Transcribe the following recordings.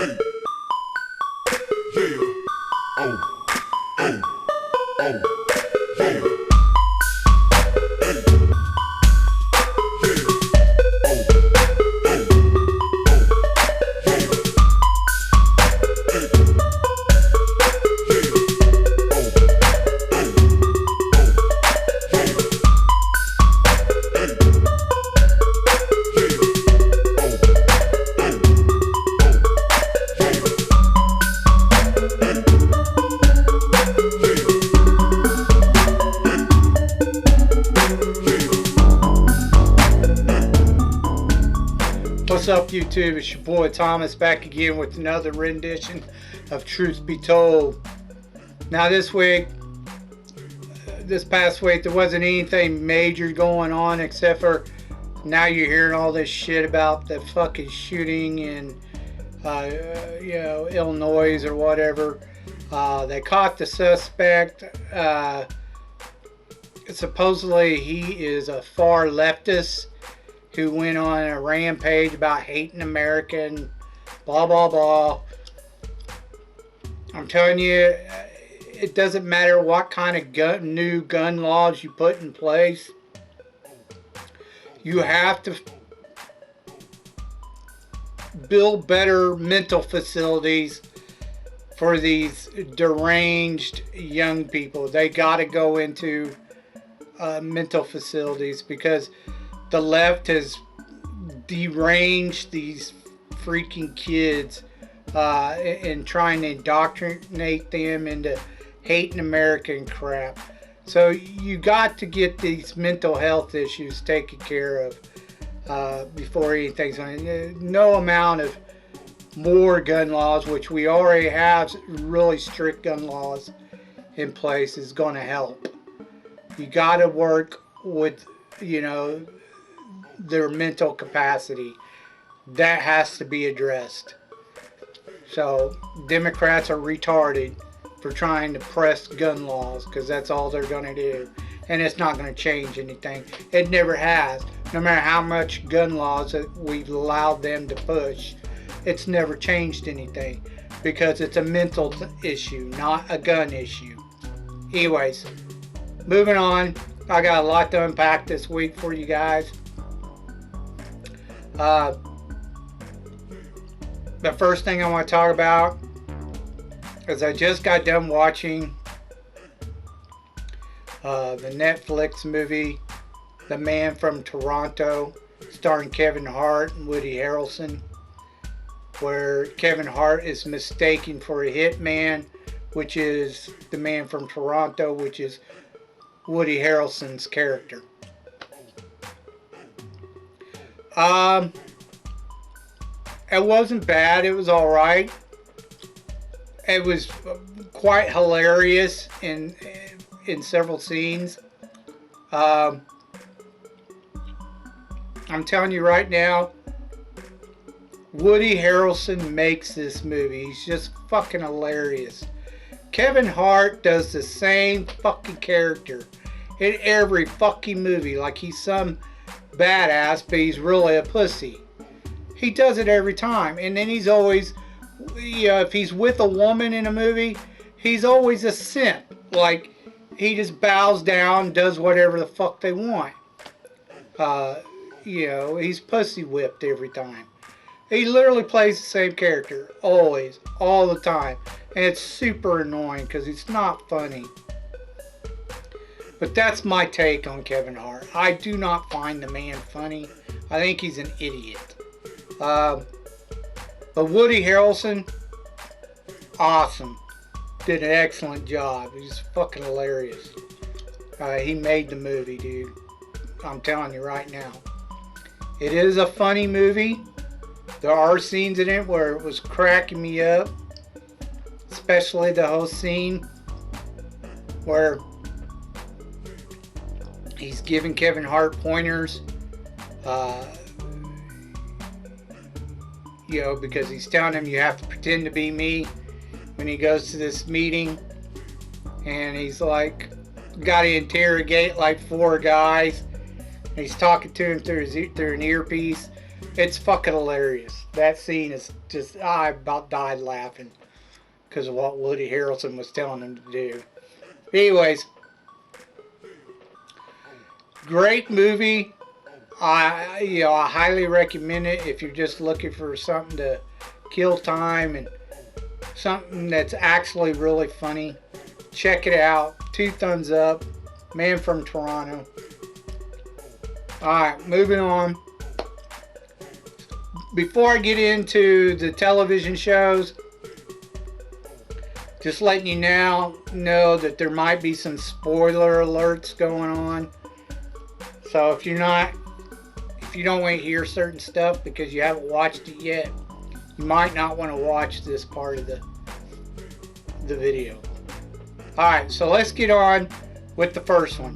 Hey, yeah, oh, oh, oh, yeah. What's up, YouTube? It's your boy Thomas back again with another rendition of Truth Be Told. Now this past week, there wasn't anything major going on except for now you're hearing all this shit about the fucking shooting in Illinois or whatever. They caught the suspect. Supposedly he is a far leftist who went on a rampage about hating America and blah blah blah. I'm telling you, it doesn't matter what kind of new gun laws you put in place. You have to build better mental facilities for these deranged young people. They got to go into mental facilities because the left has deranged these freaking kids and trying to indoctrinate them into hating American crap. So you got to get these mental health issues taken care of before anything's on. No amount of more gun laws, which we already have really strict gun laws in place, is going to help. You got to work with, their mental capacity. That has to be addressed. So Democrats are retarded for trying to press gun laws because that's all they're going to do, and it's not going to change anything. It never has. No matter how much gun laws that we've allowed them to push, it's never changed anything because it's a mental issue, not a gun issue. Anyways, moving on. I got a lot to unpack this week for you guys. The first thing I want to talk about is I just got done watching the Netflix movie The Man from Toronto, starring Kevin Hart and Woody Harrelson, where Kevin Hart is mistaken for a hitman, which is the Man from Toronto, which is Woody Harrelson's character. It wasn't bad. It was all right. It was quite hilarious in several scenes. I'm telling you right now, Woody Harrelson makes this movie. He's just fucking hilarious. Kevin Hart does the same fucking character in every fucking movie, like he's some badass, but he's really a pussy. He does it every time, and then he's always, if he's with a woman in a movie, he's always a simp. Like, he just bows down, does whatever the fuck they want. He's pussy whipped every time. He literally plays the same character, always, all the time, and it's super annoying because it's not funny. But that's my take on Kevin Hart. I do not find the man funny. I think he's an idiot. But Woody Harrelson, awesome. Did an excellent job. He's fucking hilarious. He made the movie, dude. I'm telling you right now. It is a funny movie. There are scenes in it where it was cracking me up. Especially the whole scene where he's giving Kevin Hart pointers. Because he's telling him you have to pretend to be me when he goes to this meeting, and he's like got to interrogate like 4 guys, and he's talking to him through an earpiece, It's fucking hilarious. That scene is just, I about died laughing because of what Woody Harrelson was telling him to do. Anyways, great movie. I highly recommend it if you're just looking for something to kill time and something that's actually really funny. Check it out. 2 thumbs up. Man from Toronto. Alright, moving on. Before I get into the television shows, just letting you now know that there might be some spoiler alerts going on. So if you don't want to hear certain stuff because you haven't watched it yet, you might not want to watch this part of the video. Alright, so let's get on with the first one.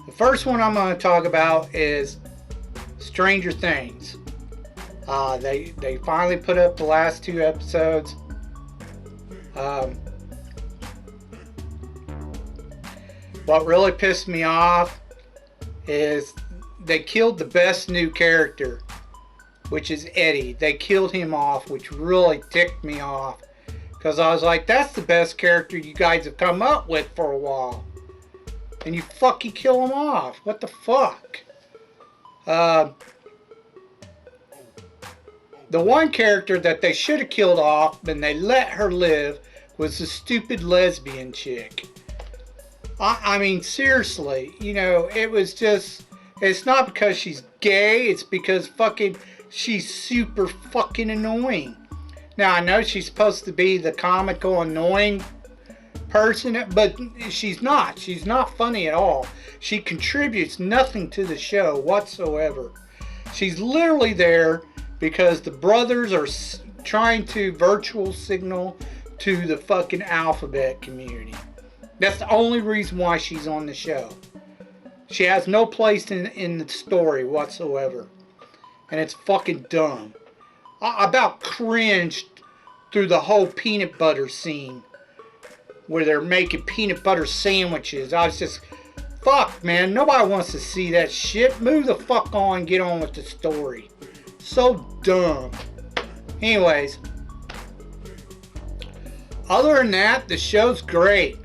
The first one I'm going to talk about is Stranger Things. They finally put up the last 2 episodes. What really pissed me off is they killed the best new character, which is Eddie. They killed him off, which really ticked me off. Because I was like, that's the best character you guys have come up with for a while. And you fucking kill him off. What the fuck? The one character that they should have killed off and they let her live was the stupid lesbian chick. I mean, seriously, it was just, it's not because she's gay, it's because fucking she's super fucking annoying. Now, I know she's supposed to be the comical, annoying person, but she's not. She's not funny at all. She contributes nothing to the show whatsoever. She's literally there because the brothers are trying to virtual signal to the fucking alphabet community. That's the only reason why she's on the show. She has no place in the story whatsoever. And it's fucking dumb. I about cringed through the whole peanut butter scene where they're making peanut butter sandwiches. I was just, fuck, man, nobody wants to see that shit. Move the fuck on, get on with the story. So dumb. Anyways, other than that, the show's great.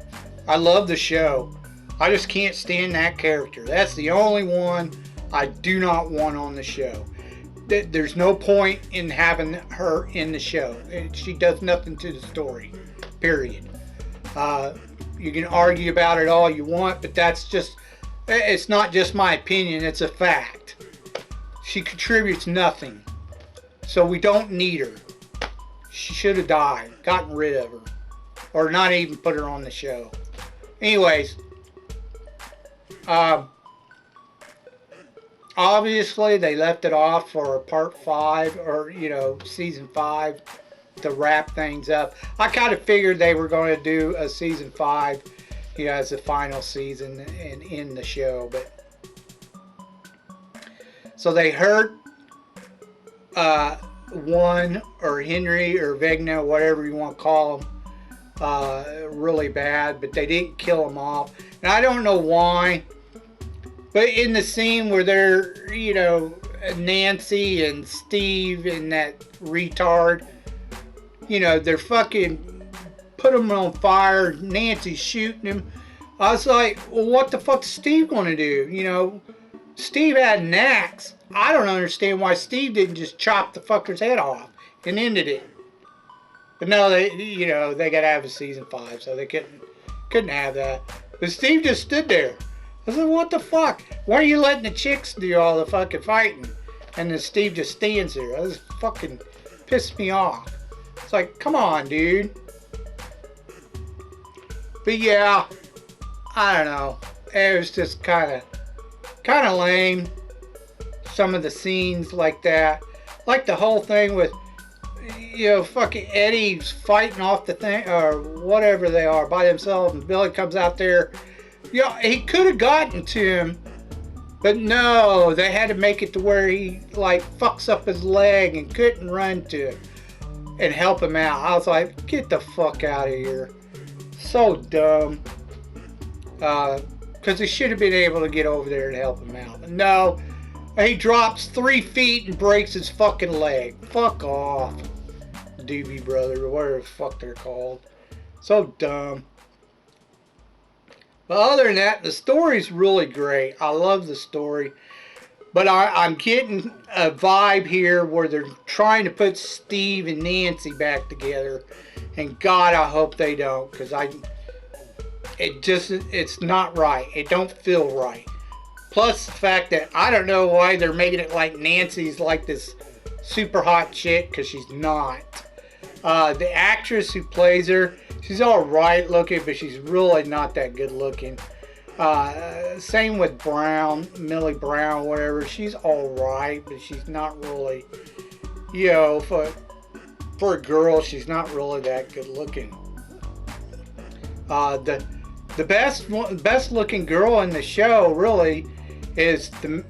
I love the show. I just can't stand that character. That's the only one I do not want on the show. There's no point in having her in the show. She does nothing to the story. Period. You can argue about it all you want, but that's just, it's not just my opinion, it's a fact. She contributes nothing. So we don't need her. She should have died, gotten rid of her. Or not even put her on the show. Anyways, obviously they left it off for part 5 or season 5 to wrap things up. I kind of figured they were going to do a season 5 as the final season and end the show, but so they hurt one or Henry or Vecna, whatever you want to call him, really bad, but they didn't kill him off. And I don't know why, but in the scene where they're, Nancy and Steve and that retard, they're fucking put him on fire, Nancy's shooting him. I was like, well, what the fuck's Steve going to do? Steve had an axe. I don't understand why Steve didn't just chop the fucker's head off and ended it. But no, they got to have a season 5, so they couldn't have that. But Steve just stood there. I said, what the fuck? Why are you letting the chicks do all the fucking fighting? And then Steve just stands there. That just fucking pissed me off. It's like, come on, dude. But yeah, I don't know. It was just kind of lame. Some of the scenes like that. Like the whole thing with, fucking Eddie's fighting off the thing, or whatever they are, by themselves, and Billy comes out there. He could have gotten to him, but no, they had to make it to where he, fucks up his leg and couldn't run to him and help him out. I was like, get the fuck out of here. So dumb. Because he should have been able to get over there and help him out. But no, He drops 3 feet and breaks his fucking leg. Fuck off. Doobie Brother, or whatever the fuck they're called. So dumb. But other than that, the story's really great. I love the story. But I'm getting a vibe here where they're trying to put Steve and Nancy back together. And God, I hope they don't. Because it's not right. It don't feel right. Plus the fact that I don't know why they're making it like Nancy's like this super hot chick. Because she's not. The actress who plays her, she's alright looking, but she's really not that good looking. Same with Brown, Millie Brown, whatever. She's alright, but she's not really, you know, for a girl, she's not really that good looking. The best looking girl in the show really is the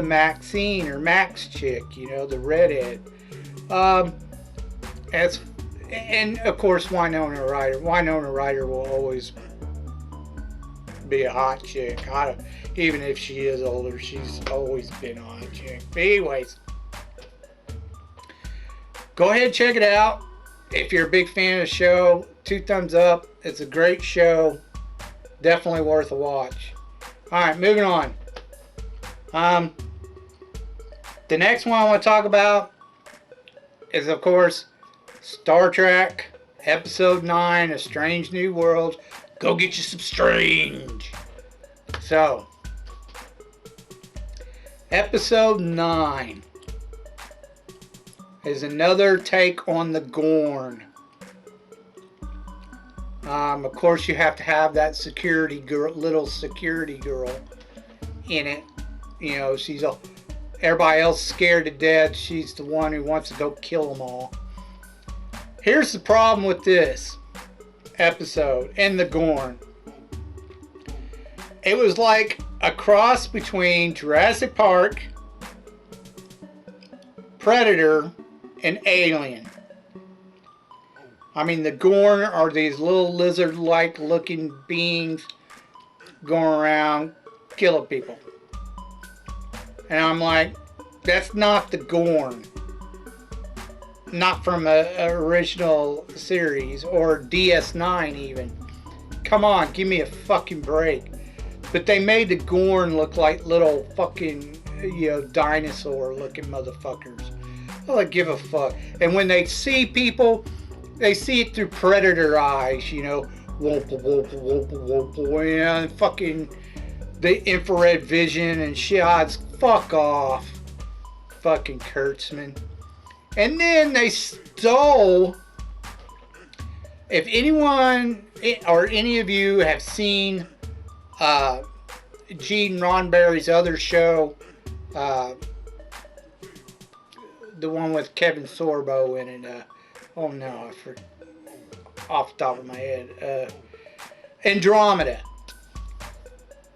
Maxine or Max chick, you know, the redhead. And of course Winona Ryder. Winona Ryder will always be a hot chick. Even if she is older, she's always been a hot chick. But anyways, go ahead and check it out. If you're a big fan of the show, 2 thumbs up. It's a great show. Definitely worth a watch. Alright, moving on. The next one I want to talk about is, of course, Star Trek Episode 9, A Strange New World. Go get you some strange. So, Episode 9 is another take on the Gorn. Of course, you have to have that security girl, little security girl in it. You know, everybody else scared to death. She's the one who wants to go kill them all. Here's the problem with this episode and the Gorn. It was like a cross between Jurassic Park, Predator, and Alien. I mean, the Gorn are these little lizard-like looking beings going around killing people. And I'm like, that's not the Gorn. Not from an original series or DS9 even. Come on, give me a fucking break. But they made the Gorn look like little fucking, you know, dinosaur looking motherfuckers. Well, I give a fuck. And when they see people, they see it through predator eyes, you know. Whoop, whoop, whoop, whoop, and fucking the infrared vision and shots. Fuck off. Fucking Kurtzman. And then they stole, if anyone or any of you have seen Gene Roddenberry's other show, the one with Kevin Sorbo in it, oh no, I forgot, off the top of my head, Andromeda.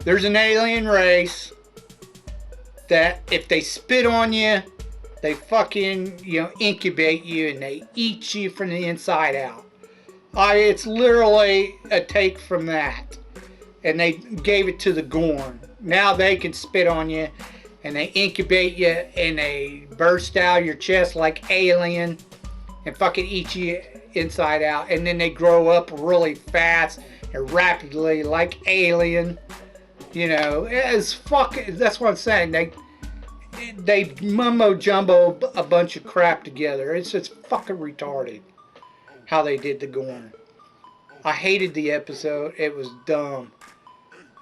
There's an alien race that if they spit on you, they fucking, you know, incubate you and they eat you from the inside out. It's literally a take from that. And they gave it to the Gorn. Now they can spit on you and they incubate you and they burst out your chest like Alien and fucking eat you inside out. And then they grow up really fast and rapidly like Alien. You know, it's fucking, that's what I'm saying. They mumbo jumbo a bunch of crap together. It's just fucking retarded how they did the Gorn. I hated the episode. It was dumb.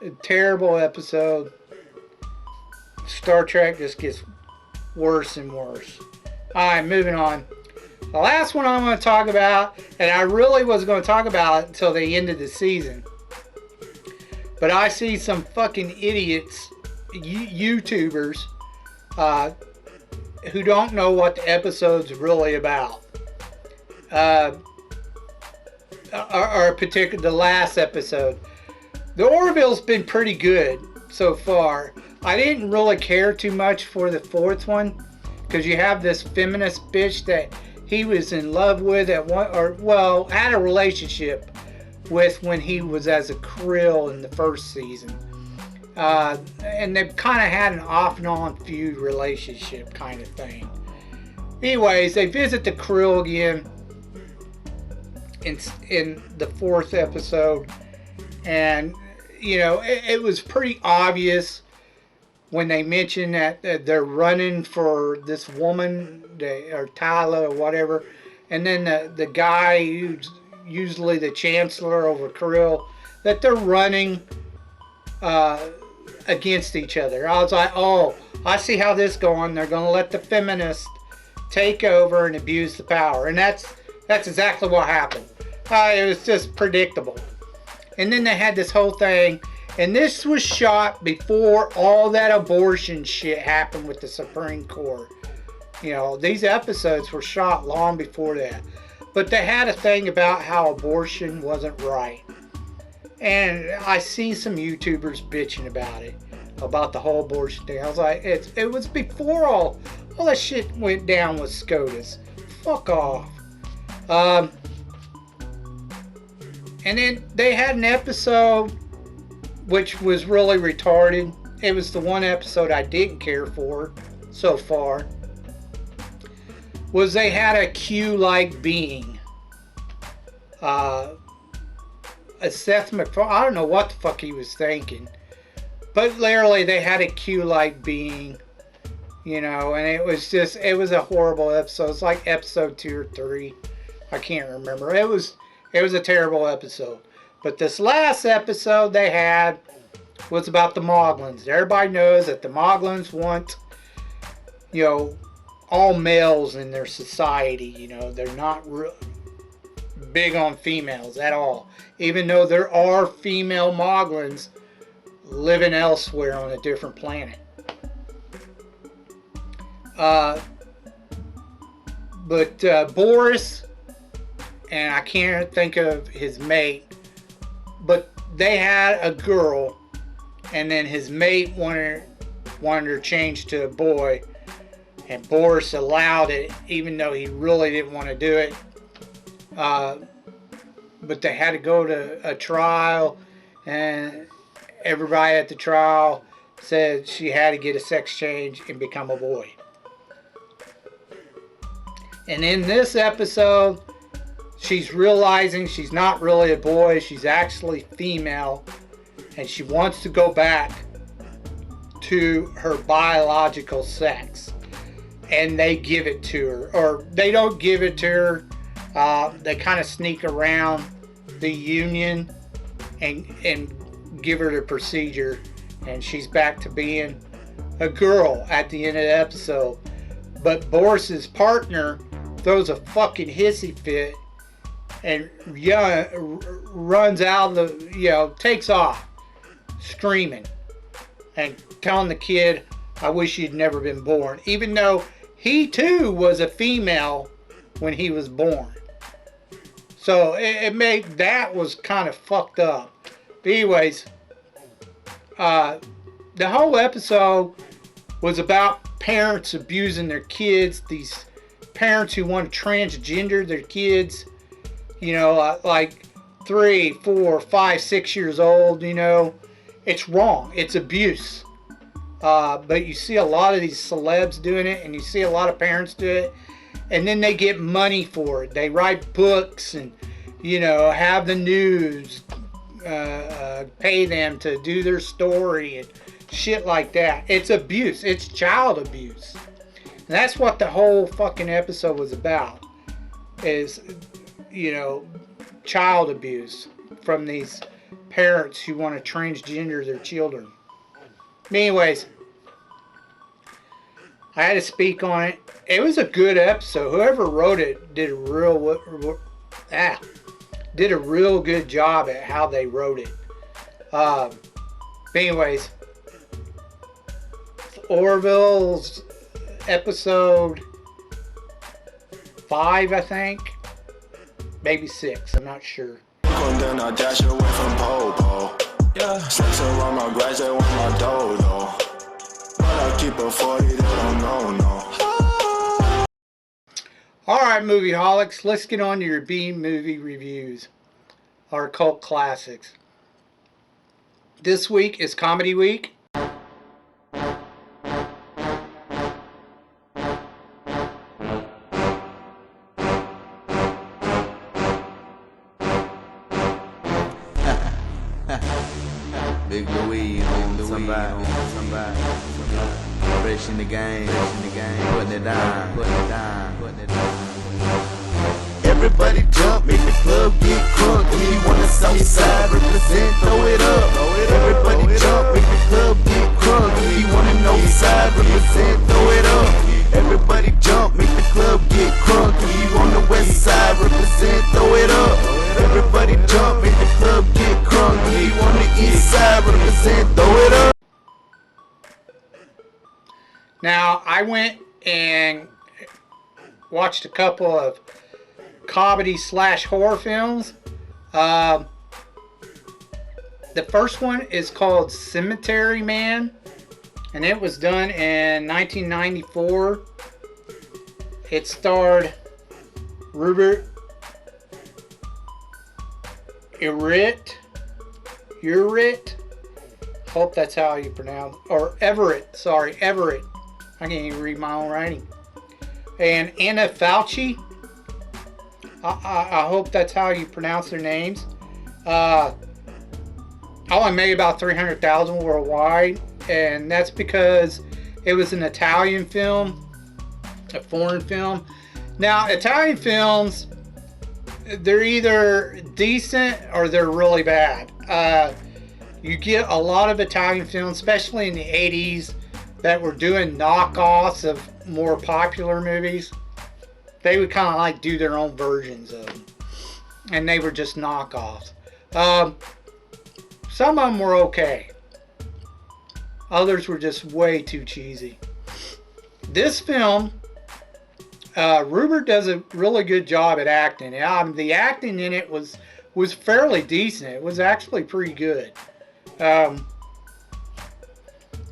A terrible episode. Star Trek just gets worse and worse. Alright, moving on. The last one I'm going to talk about, and I really wasn't going to talk about it until the end of the season. But I see some fucking idiots, YouTubers, who don't know what the episode's really about. Or particularly the last episode. The Orville's been pretty good so far. I didn't really care too much for the 4th one because you have this feminist bitch that he was in love with at one, or well, had a relationship with when he was as a krill in the 1st season. And they've kind of had an off and on feud relationship kind of thing. Anyways, they visit the crew again in the 4th episode, and you know, it was pretty obvious when they mentioned that they're running for this woman, or Tyler or whatever, and then the guy who's usually the chancellor over Krill, that they're running against each other. I was like, oh, I see how this is going. They're going to let the feminists take over and abuse the power, and that's exactly what happened. It was just predictable. And then they had this whole thing, and this was shot before all that abortion shit happened with the Supreme Court. You know, these episodes were shot long before that. But they had a thing about how abortion wasn't right. And I seen some YouTubers bitching about it, about the whole abortion thing. I was like, it was before all that shit went down with SCOTUS. Fuck off. And then they had an episode which was really retarded. It was the one episode I didn't care for so far. Was they had a Q-like being. A Seth MacFarlane, I don't know what the fuck he was thinking. But literally they had a Q-like being. You know, and it was a horrible episode. It's like episode 2 or 3. I can't remember. It was a terrible episode. But this last episode they had was about the Moglins. Everybody knows that the Moglins want, you know, all males in their society. You know, they're not big on females at all. Even though there are female Moglins living elsewhere on a different planet. But Boris, and I can't think of his mate, but they had a girl, and then his mate wanted her changed to a boy, and Boris allowed it, even though he really didn't want to do it. But they had to go to a trial, and everybody at the trial said she had to get a sex change and become a boy. And in this episode, she's realizing she's not really a boy, she's actually female, and she wants to go back to her biological sex. And they give it to her, or they don't give it to her. They kind of sneak around the union and give her the procedure, and she's back to being a girl at the end of the episode. But Boris's partner throws a fucking hissy fit and runs out of the, you know, takes off screaming and telling the kid, I wish you'd never been born, even though he too was a female when he was born. So it made, that was kind of fucked up. But anyways, the whole episode was about parents abusing their kids, these parents who want to transgender their kids, you know, like 3, 4, 5, 6 years old, you know. It's wrong. It's abuse. But you see a lot of these celebs doing it, and you see a lot of parents do it, and then they get money for it. They write books and, you know, have the news pay them to do their story and shit like that. It's abuse. It's child abuse. And that's what the whole fucking episode was about, is, you know, child abuse from these parents who want to transgender their children. But anyways, I had to speak on it. It was a good episode. Whoever wrote it did a real good job at how they wrote it. But anyways, Orville's episode 5, I think, maybe 6. I'm not sure. Then I dash away from Popo. Yeah, sex around my grass, they want my dough though. But I keep a 40, they don't know, no. Alright, movieholics, let's get on to your B movie reviews. Our cult classics. This week is Comedy Week. Big Louis on somebody. Fresh in the game, putting it down. Everybody jump, make the club get crunk. If you want the south side, represent, throw it up. Everybody jump, make the club get crunk. If you want the north side, represent, throw it up. Everybody jump, make the club get crunk. If you on the west side, represent, throw it up. Everybody jump, make the club get crunk. If you on the east side, represent, throw it up. Now, I went and watched a couple of comedy/horror films. The first one is called Cemetery Man, and it was done in 1994. It starred Rupert Everett. Hope that's how you pronounce, or Everett. Sorry, Everett. I can't even read my own writing. And Anna Fauci. I hope that's how you pronounce their names. Only made about 300,000 worldwide, and that's because it was an Italian film, a foreign film. Now, Italian films, they're either decent or they're really bad. You get a lot of Italian films, especially in the 80s, that were doing knockoffs of more popular movies. They would kind of like do their own versions of them, and they were just knockoffs. Some of them were okay. Others were just way too cheesy. This film, Rupert does a really good job at acting. The acting in it was fairly decent. It was actually pretty good.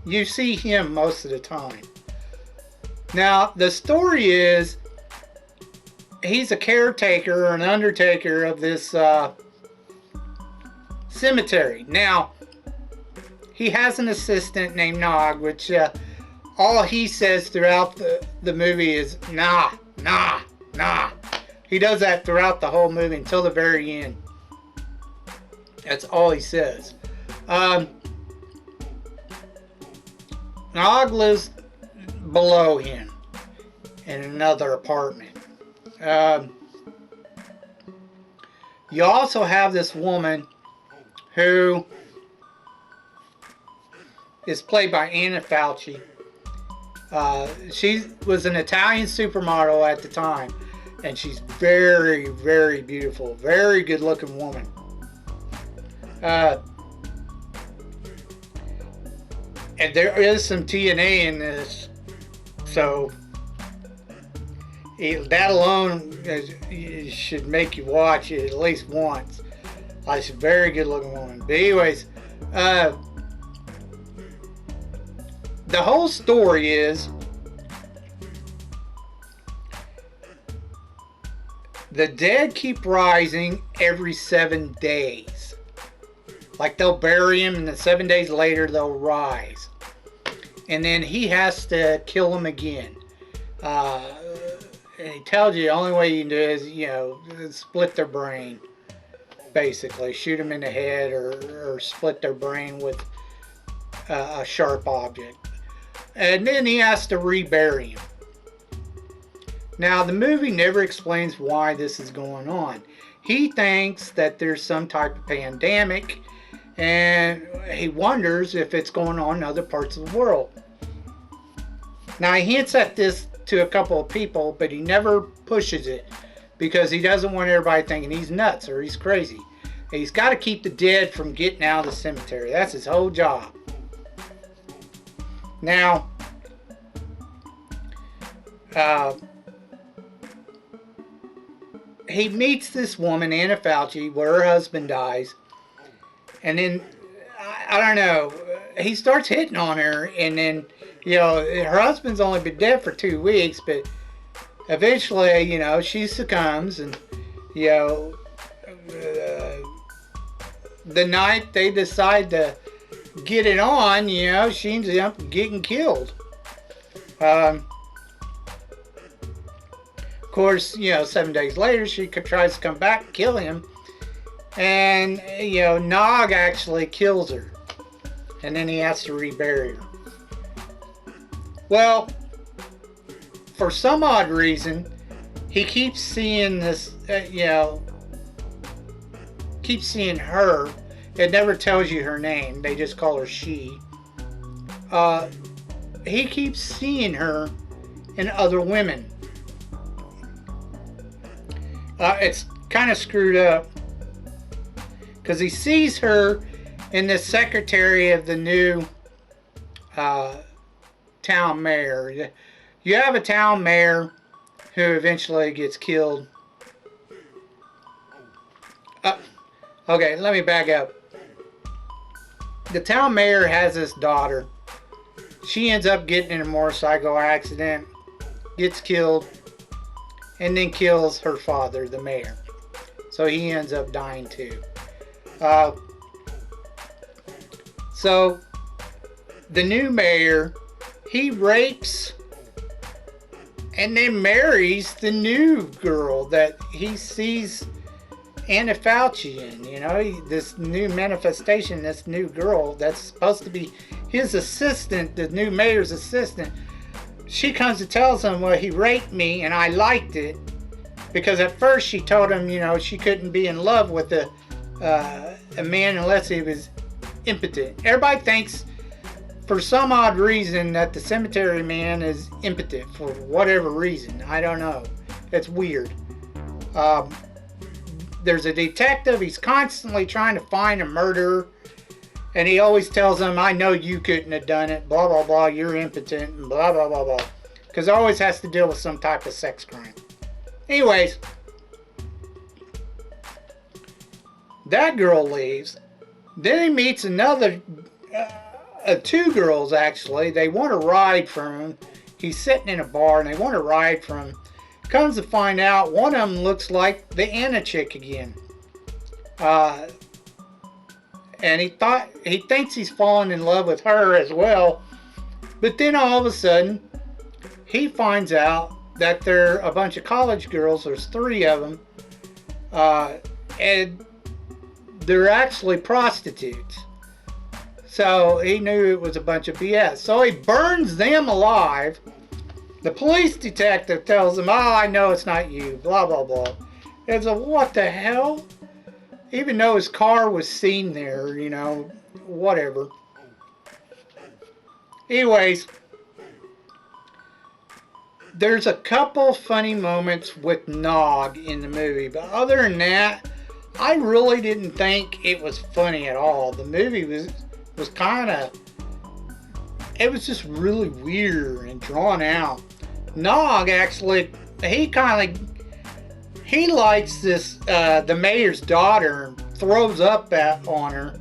You see him most of the time. Now, the story is, he's a caretaker or an undertaker of this cemetery. Now, he has an assistant named Nog, which all he says throughout the movie is nah, nah, nah. He does that throughout the whole movie until the very end. That's all he says. Nog lives below him in another apartment. You also have this woman who is played by Anna Fauci. She was an Italian supermodel at the time, and she's very, very beautiful, very good looking woman. And there is some TNA in this, so that alone should make you watch it at least once. She's a very good looking woman. But anyways, the whole story is the dead keep rising every 7 days. Like, they'll bury him, and then 7 days later they'll rise. And then he has to kill them again. And he tells you the only way you can do it is, split their brain. Basically, shoot them in the head or split their brain with a sharp object. And then he has to rebury him. Now, the movie never explains why this is going on. He thinks that there's some type of pandemic, and he wonders if it's going on in other parts of the world. Now, he hints at this to a couple of people, but he never pushes it because he doesn't want everybody thinking he's nuts or he's crazy. He's got to keep the dead from getting out of the cemetery. That's his whole job. Now, he meets this woman, Anna Fauci, where her husband dies. And then, I don't know, he starts hitting on her. And then, her husband's only been dead for 2 weeks. But eventually, she succumbs. And, the night they decide to get it on, you know, she ends up getting killed. Of course, you know, 7 days later, she tries to come back, kill him. And, you know, Nog actually kills her. And then he has to rebury her. Well, for some odd reason, he keeps seeing this, you know, keeps seeing her. It never tells you her name. They just call her she. He keeps seeing her in other women. It's kind of screwed up. Because he sees her in the secretary of the new town mayor. You have a town mayor who eventually gets killed. Okay, let me back up. The town mayor has this daughter. She ends up getting in a motorcycle accident, gets killed, and then kills her father, the mayor. So he ends up dying too. So the new mayor, he rapes and then marries the new girl that he sees Anna Fauci in. You know, this new manifestation, this new girl that's supposed to be his assistant, the new mayor's assistant. She comes and tells him, well, he raped me and I liked it. Because at first she told him, you know, she couldn't be in love with a man unless he was impotent. Everybody thinks, for some odd reason, that the Cemetery Man is impotent for whatever reason. I don't know. It's weird. There's a detective. He's constantly trying to find a murderer. And he always tells him, I know you couldn't have done it. Blah, blah, blah. You're impotent. And blah, blah, blah, blah. Because it always has to deal with some type of sex crime. Anyways. That girl leaves. Then he meets another, two girls actually. They want a ride from him. He's sitting in a bar and they want a ride from him. Comes to find out, one of them looks like the Anna chick again. And he thinks he's fallen in love with her as well. But then all of a sudden, he finds out that they're a bunch of college girls. There's 3 of them. And they're actually prostitutes. So he knew it was a bunch of BS. So he burns them alive. The police detective tells him, oh, I know it's not you. Blah, blah, blah. It's a, what the hell? Even though his car was seen there, you know, whatever. Anyways, there's a couple funny moments with Nog in the movie. But other than that, I really didn't think it was funny at all. The movie was kind of, it was just really weird and drawn out. Nog actually, he likes this, the mayor's daughter, and throws up on her.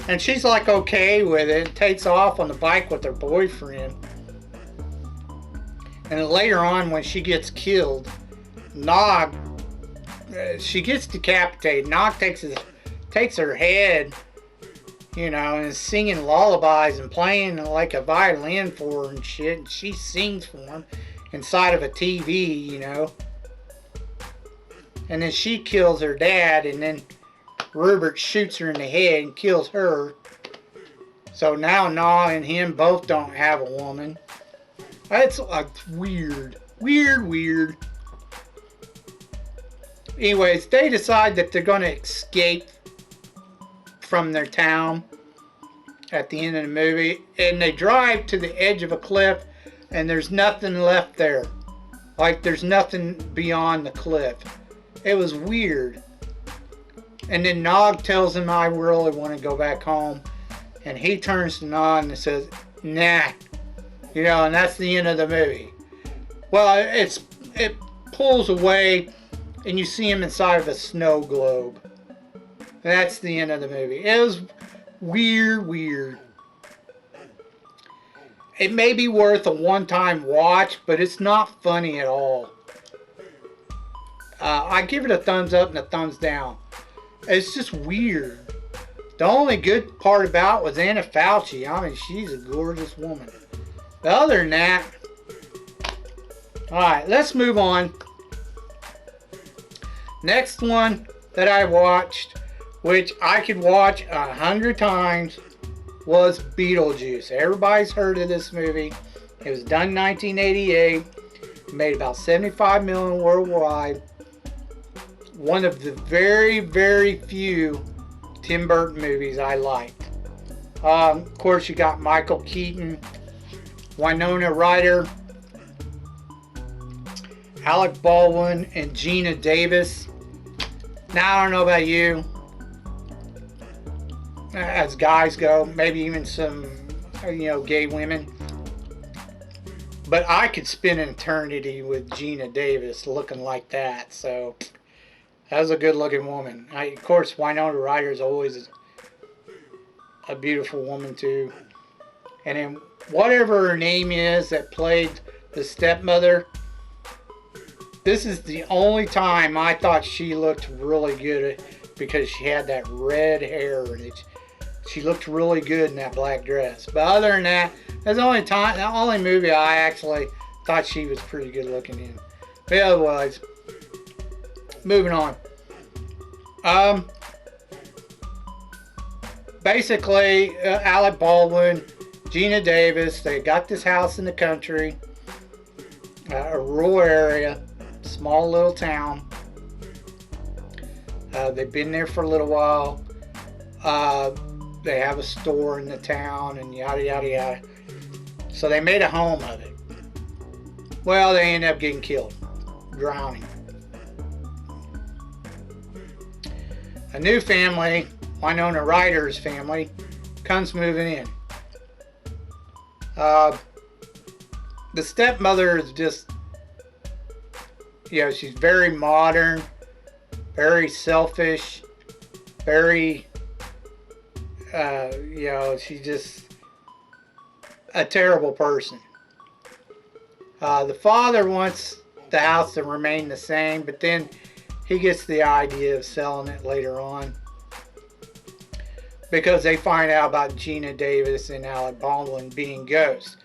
And she's like okay with it, and takes off on the bike with her boyfriend. And then later on when she gets killed, Nog, she gets decapitated. Nog takes her head, you know, and is singing lullabies and playing like a violin for her and shit. And she sings for him inside of a TV, you know. And then she kills her dad, and then Rupert shoots her in the head and kills her. So now Nog and him both don't have a woman. That's weird. Weird. Anyways, they decide that they're going to escape from their town at the end of the movie. And they drive to the edge of a cliff, and there's nothing left there. Like, there's nothing beyond the cliff. It was weird. And then Nog tells him, I really want to go back home. And he turns to Nog and says, nah. You know, and that's the end of the movie. Well, it pulls away, and you see him inside of a snow globe. That's the end of the movie. It was weird. It may be worth a one-time watch, but it's not funny at all. I give it a thumbs up and a thumbs down. It's just weird. The only good part about was Anna Fauci. I mean, she's a gorgeous woman. But other than that, alright, let's move on. Next one that I watched, which I could watch 100 times, was BeetleJuice. Everybody's heard of this movie. It was done in 1988. Made about 75 million worldwide. One of the very, very few Tim Burton movies I liked. Of course, you got Michael Keaton, Winona Ryder, Alec Baldwin, and Gina Davis. Now, I don't know about you, as guys go, maybe even some, gay women. But I could spend an eternity with Gina Davis looking like that. So, that was a good looking woman. Of course, Winona Ryder is always a beautiful woman too. And then whatever her name is that played the stepmother, this is the only time I thought she looked really good because she had that red hair and she looked really good in that black dress. But other than that, that's the only movie I actually thought she was pretty good looking in. But otherwise, moving on. Basically, Alec Baldwin, Gina Davis, they got this house in the country, a rural area, small little town. They've been there for a little while. They have a store in the town and yada yada yada. So they made a home of it. Well, they end up getting killed, drowning. A new family, Winona Ryder's family, comes moving in. The stepmother is just, she's very modern, very selfish, very, she's just a terrible person. The father wants the house to remain the same, but then he gets the idea of selling it later on because they find out about Gina Davis and Alec Baldwin being ghosts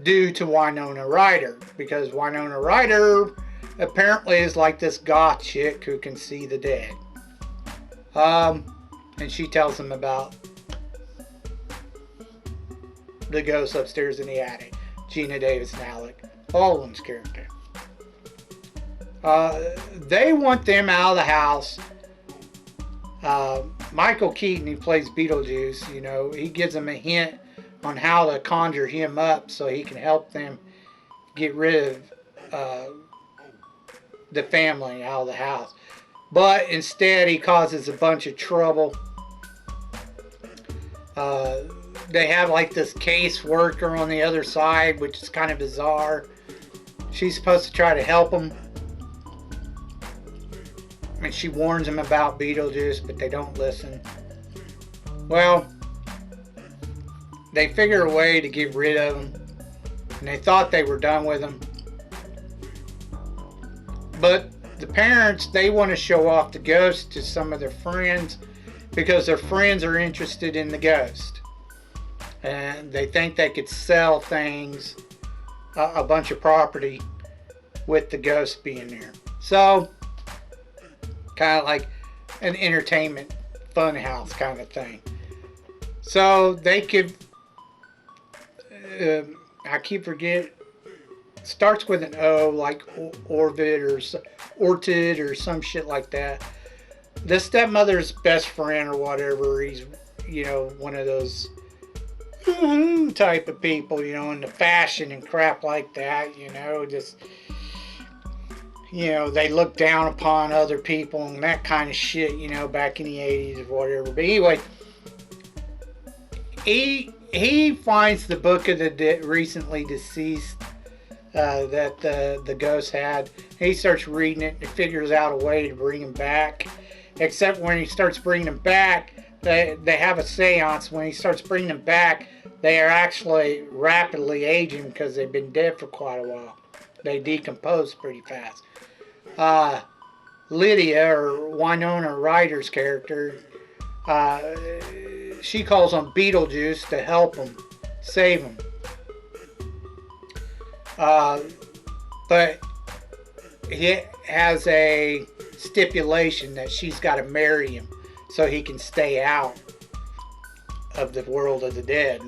due to Winona Ryder, because Winona Ryder apparently is like this goth chick who can see the dead. And she tells them about the ghosts upstairs in the attic. Gina Davis and Alec Baldwin's character. They want them out of the house. Michael Keaton, who plays BeetleJuice, he gives them a hint on how to conjure him up so he can help them get rid of the family out of the house. But instead, he causes a bunch of trouble. They have like this caseworker on the other side, which is kind of bizarre. She's supposed to try to help them. And she warns them about BeetleJuice, but they don't listen. Well, they figure a way to get rid of him. And they thought they were done with him. But the parents, they want to show off the ghost to some of their friends because their friends are interested in the ghost. And they think they could sell things, a bunch of property with the ghost being there. So, kind of like an entertainment fun house kind of thing. So they could, I keep forgetting, starts with an O, like Orville or Orchid or some shit like that. The stepmother's best friend or whatever, he's, one of those type of people, into fashion and crap like that, just, they look down upon other people and that kind of shit, back in the 80s or whatever. But anyway, he finds the book of the recently deceased that the ghost had. He starts reading it and figures out a way to bring him back. Except when he starts bringing them back, they have a seance. When he starts bringing them back, they are actually rapidly aging because they've been dead for quite a while. They decompose pretty fast. Lydia, or Winona Ryder's character, She calls on BeetleJuice to help him, save him. But he has a stipulation that she's got to marry him so he can stay out of the world of the dead.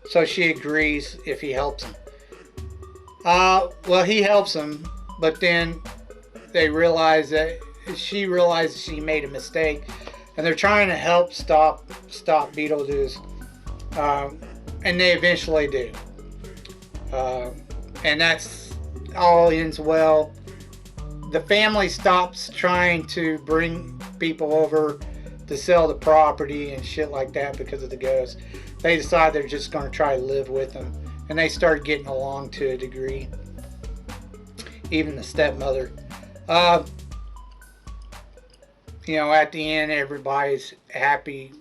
So she agrees if he helps him. Well, he helps him, but then they realize that she realizes she made a mistake, and they're trying to help stop BeetleJuice, and they eventually do. And that's all ends well. The family stops trying to bring people over to sell the property and shit like that because of the ghost. They decide they're just going to try to live with them, and they start getting along to a degree. Even the stepmother. You know, at the end, everybody's happy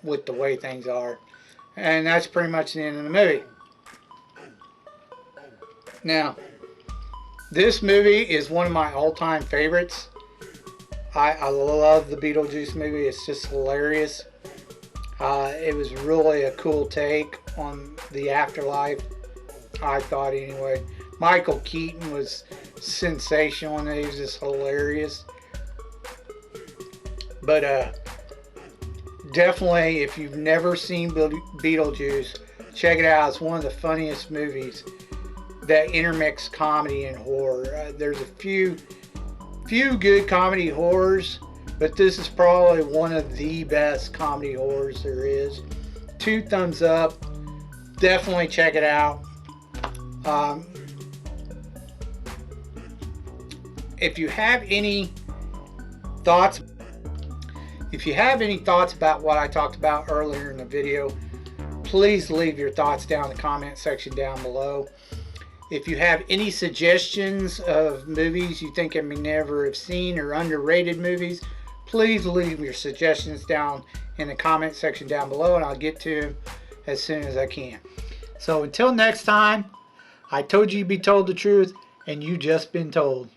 with the way things are. And that's pretty much the end of the movie. Now, this movie is one of my all-time favorites. I love the BeetleJuice movie. It's just hilarious. It was really a cool take on the afterlife, I thought anyway. Michael Keaton was sensational and he was just hilarious. But definitely, if you've never seen BeetleJuice, check it out. It's one of the funniest movies that intermix comedy and horror. There's a few good comedy horrors, but this is probably one of the best comedy horrors there is. 2 thumbs up. Definitely check it out. If you have any thoughts about what I talked about earlier in the video, please leave your thoughts down in the comment section down below. If you have any suggestions of movies you think I may never have seen or underrated movies, please leave your suggestions down in the comment section down below, and I'll get to them as soon as I can. So until next time, I told you to be told the truth, and you just been told.